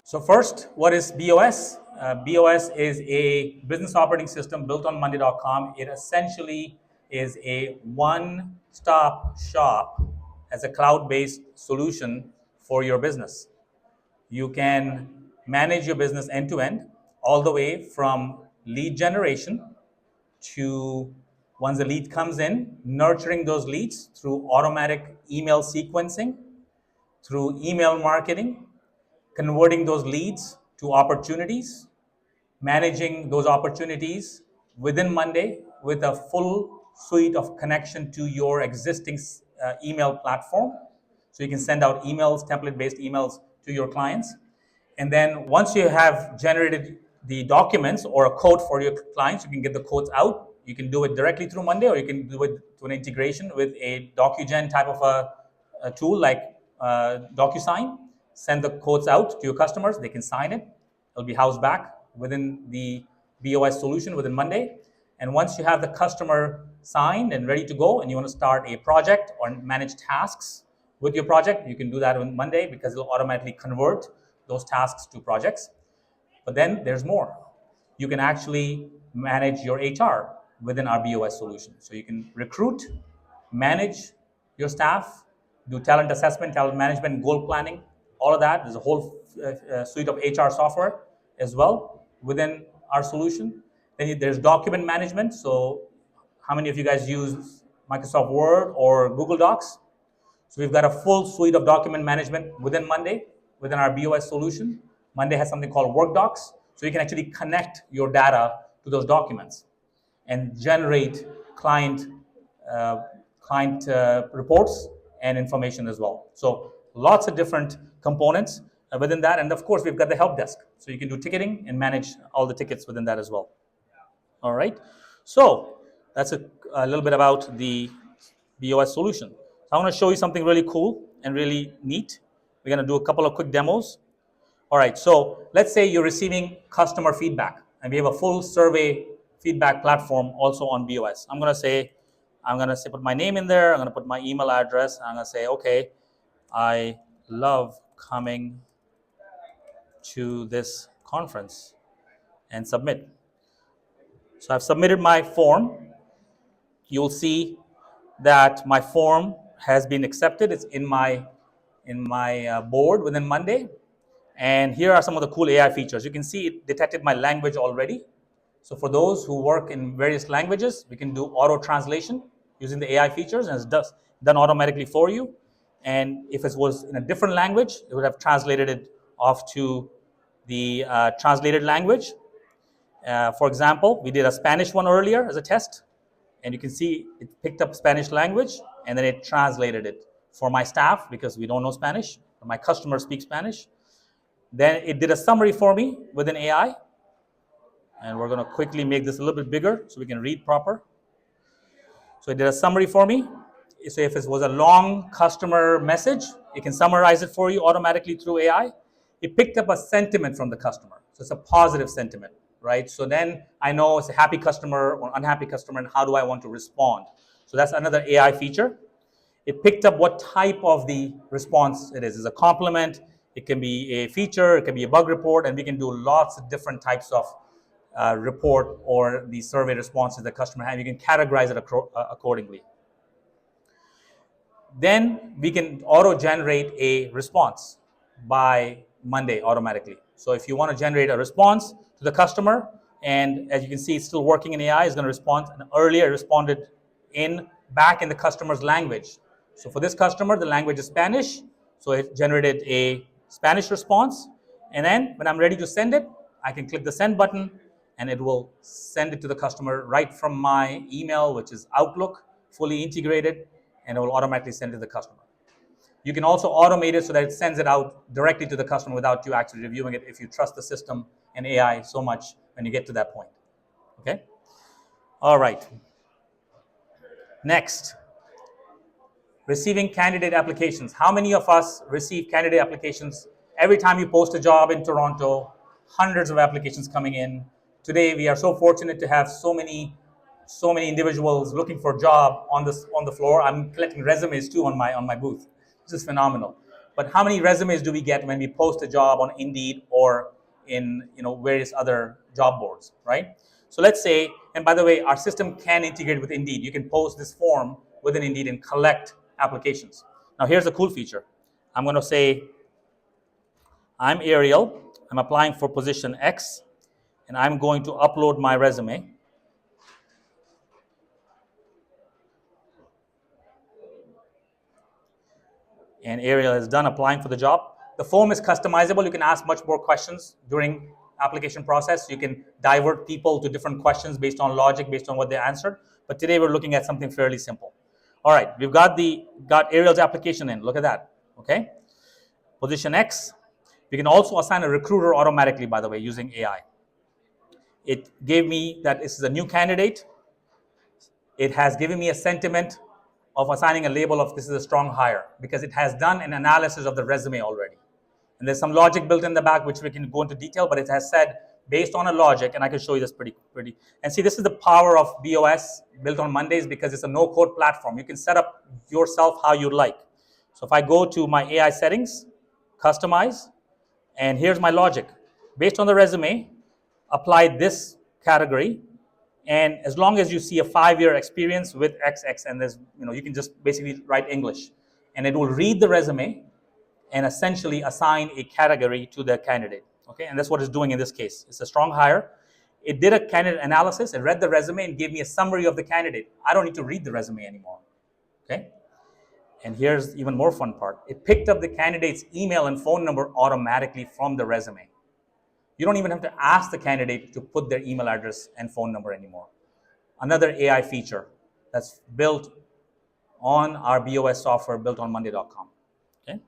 So first, what is BOS? BOS is a business operating system built on Monday.com. It essentially is a one-stop shop as a cloud-based solution for your business. You can manage your business end-to-end, all the way from lead generation to once the lead comes in, nurturing those leads through automatic email sequencing, through email marketing, converting those leads to opportunities, managing those opportunities within Monday with a full suite of connection to your existing email platform. So you can send out emails, template-based emails to your clients. And then once you have generated the documents or a code for your clients, you can get the codes out. You can do it directly through Monday, or you can do it through an integration with a DocuGen type of a tool like DocuSign. Send the codes out to your customers. They can sign it. It'll be housed back within the BOS solution within Monday. And once you have the customer signed and ready to go, and you want to start a project or manage tasks with your project, you can do that on Monday because it'll automatically convert those tasks to projects. But then there's more. You can actually manage your HR within our BOS solution. So you can recruit, manage your staff, do talent assessment, talent management, goal planning, all of that. There's a whole suite of HR software as well within our solution. Then there's document management. So how many of you guys use Microsoft Word or Google Docs? So we've got a full suite of document management within Monday, within our BOS solution. Monday has something called Work Docs. So you can actually connect your data to those documents and generate client reports and information as well. So lots of different components within that. And of course, we've got the help desk. So you can do ticketing and manage all the tickets within that as well. All right. So that's a little bit about the BOS solution. So I want to show you something really cool and really neat. We're going to do a couple of quick demos. All right. So let's say you're receiving customer feedback, and we have a full survey feedback platform also on BOS. I'm going to say, put my name in there. I'm going to put my email address. I'm going to say, okay, I love coming to this conference, and submit. So I've submitted my form. You'll see that my form has been accepted. It's in my board within Monday. And here are some of the cool AI features. You can see it detected my language already. So for those who work in various languages, we can do auto translation using the AI features, and it's done automatically for you. And if it was in a different language, it would have translated it off to the translated language. For example, we did a Spanish one earlier as a test, and you can see it picked up Spanish language, and then it translated it for my staff because we don't know Spanish, but my customers speak Spanish. Then it did a summary for me with an AI, and we're going to quickly make this a little bit bigger so we can read proper. So it did a summary for me. So if it was a long customer message, it can summarize it for you automatically through AI. It picked up a sentiment from the customer. So it's a positive sentiment, right? So then I know it's a happy customer or unhappy customer, and how do I want to respond? So that's another AI feature. It picked up what type of the response it is. It's a compliment. It can be a feature. It can be a bug report. And we can do lots of different types of report or the survey responses the customer has. You can categorize it accordingly. Then we can auto-generate a response by Monday automatically. So if you want to generate a response to the customer, and as you can see, it's still working in AI, it's going to respond. And earlier, it responded back in the customer's language. So for this customer, the language is Spanish. So it generated a Spanish response. And then when I'm ready to send it, I can click the send button, and it will send it to the customer right from my email, which is Outlook, fully integrated, and it will automatically send it to the customer. You can also automate it so that it sends it out directly to the customer without you actually reviewing it if you trust the system and AI so much when you get to that point. Okay? All right. Next, receiving candidate applications. How many of us receive candidate applications? Every time you post a job in Toronto, hundreds of applications coming in. Today, we are so fortunate to have so many individuals looking for a job on the floor. I'm collecting resumes too on my booth. This is phenomenal. but how many resumes do we get when we post a job on Indeed or in various other job boards, right? So let's say, and by the way, our system can integrate with Indeed. You can post this form within Indeed and collect applications. Now here's a cool feature. I'm going to say, I'm Ariel. I'm applying for position X, and I'm going to upload my resume. And Ariel is done applying for the job. The form is customizable. You can ask much more questions during application process. You can divert people to different questions based on logic, based on what they answered. But today we're looking at something fairly simple. All right, we've got Ariel's application in. Look at that. Okay, position X. We can also assign a recruiter automatically, by the way, using AI. It gave me that this is a new candidate. It has given me a sentiment of assigning a label of this is a strong hire because it has done an analysis of the resume already. And there's some logic built in the back, which we can go into detail, but it has said based on a logic, and I can show you this pretty. And see, this is the power of BOS built on Mondays because it's a no-code platform. You can set up yourself how you like. So if I go to my AI settings, customize, and here's my logic. Based on the resume, apply this category, and as long as you see a 5-year experience with XX, and there's, you can just basically write English, and it will read the resume and essentially assign a category to the candidate. Okay, and that's what it's doing in this case. It's a strong hire. It did a candidate analysis. It read the resume and gave me a summary of the candidate. I don't need to read the resume anymore. Okay, and here's even more fun part. It picked up the candidate's email and phone number automatically from the resume. You don't even have to ask the candidate to put their email address and phone number anymore. Another AI feature that's built on our BOS software built on Monday.com. Okay,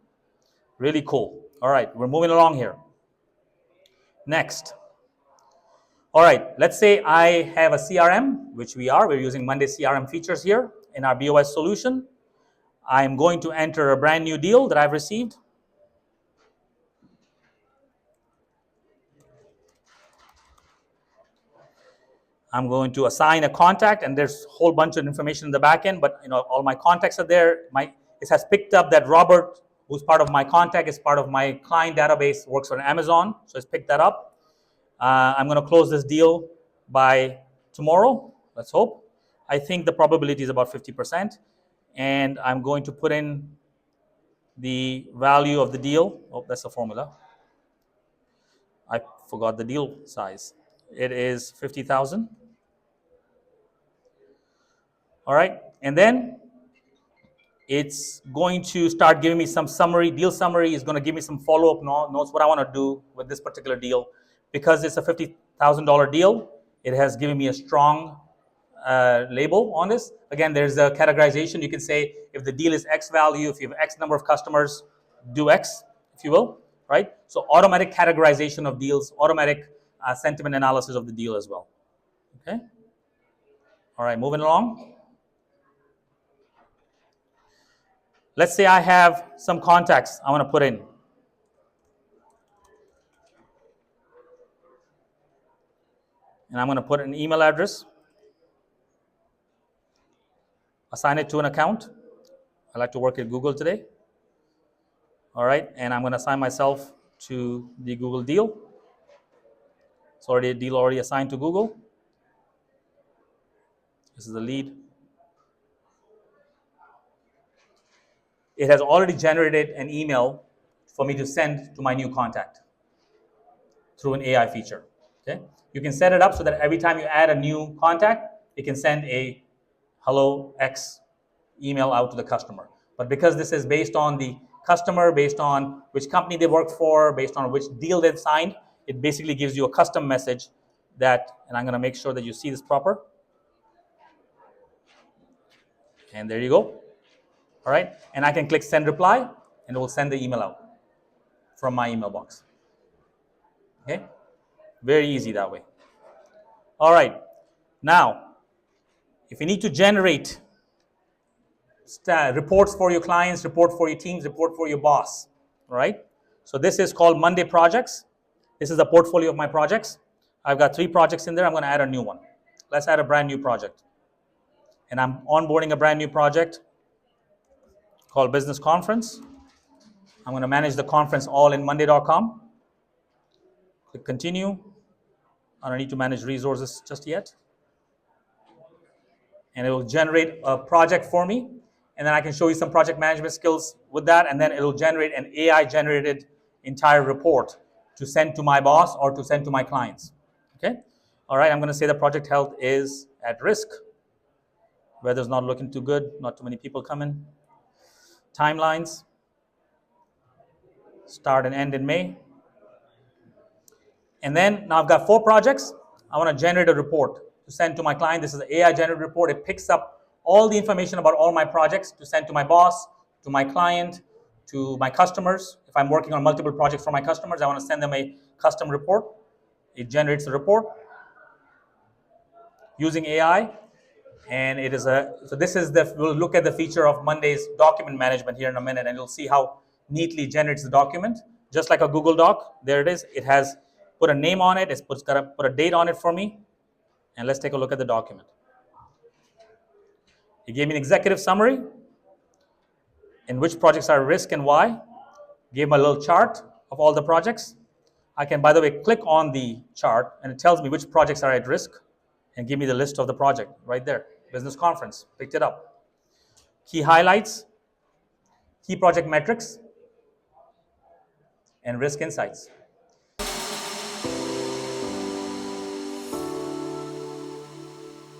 really cool. All right, we're moving along here. Next. All right, let's say I have a CRM, which we're using Monday CRM features here in our BOS solution. I'm going to enter a brand new deal that I've received. I'm going to assign a contact, and there's a whole bunch of information in the back end, but all my contacts are there. It has picked up that Robert, who's part of my contact, is part of my client database, works on Amazon, so it's picked that up. I'm going to close this deal by tomorrow, let's hope. I think the probability is about 50%, and I'm going to put in the value of the deal. Oh, that's the formula. I forgot the deal size. It is 50,000. All right, and then it's going to start giving me some summary. Deal summary is going to give me some follow-up notes, what I want to do with this particular deal. Because it's a $50,000 deal, it has given me a strong label on this. Again, there's a categorization. You can say if the deal is X value, if you have X number of customers, do X, if you will, right? So automatic categorization of deals, automatic sentiment analysis of the deal as well. Okay. All right, moving along. Let's say I have some contacts I want to put in. And I'm going to put an email address, assign it to an account. I like to work at Google today. All right, and I'm going to assign myself to the Google deal. It's already a deal already assigned to Google. This is the lead. It has already generated an email for me to send to my new contact through an AI feature. Okay, you can set it up so that every time you add a new contact, it can send a hello X email out to the customer. But because this is based on the customer, based on which company they work for, based on which deal they've signed, it basically gives you a custom message that, and I'm going to make sure that you see this proper. And there you go. All right, and I can click send reply, and it will send the email out from my email box. Okay, very easy that way. All right, now, if you need to generate reports for your clients, report for your teams, report for your boss, right? So this is called Monday Projects. This is the portfolio of my projects. I've got 3 projects in there. I'm going to add a new one. Let's add a brand new project. And I'm onboarding a brand new project called Business Conference. I'm going to manage the conference all in monday.com. Click continue. I don't need to manage resources just yet. And it will generate a project for me. And then I can show you some project management skills with that. And then it'll generate an AI generated entire report to send to my boss or to send to my clients. Okay. All right. I'm going to say the project health is at risk. Weather's not looking too good. Not too many people coming. Timelines. Start and end in May. And then now I've got 4 projects. I want to generate a report to send to my client. This is an AI generated report. It picks up all the information about all my projects to send to my boss, to my client, to my customers. If I'm working on multiple projects for my customers, I want to send them a custom report. It generates a report using AI. And it is so this is we'll look at the feature of Monday's document management here in a minute, and you'll see how neatly it generates the document. Just like a Google Doc, there it is. It has put a name on it. It's got to put a date on it for me. And let's take a look at the document. It gave me an executive summary in which projects are at risk and why. Gave me a little chart of all the projects. I can, by the way, click on the chart and it tells me which projects are at risk and give me the list of the project right there. Business conference, picked it up. Key highlights, key project metrics, and risk insights.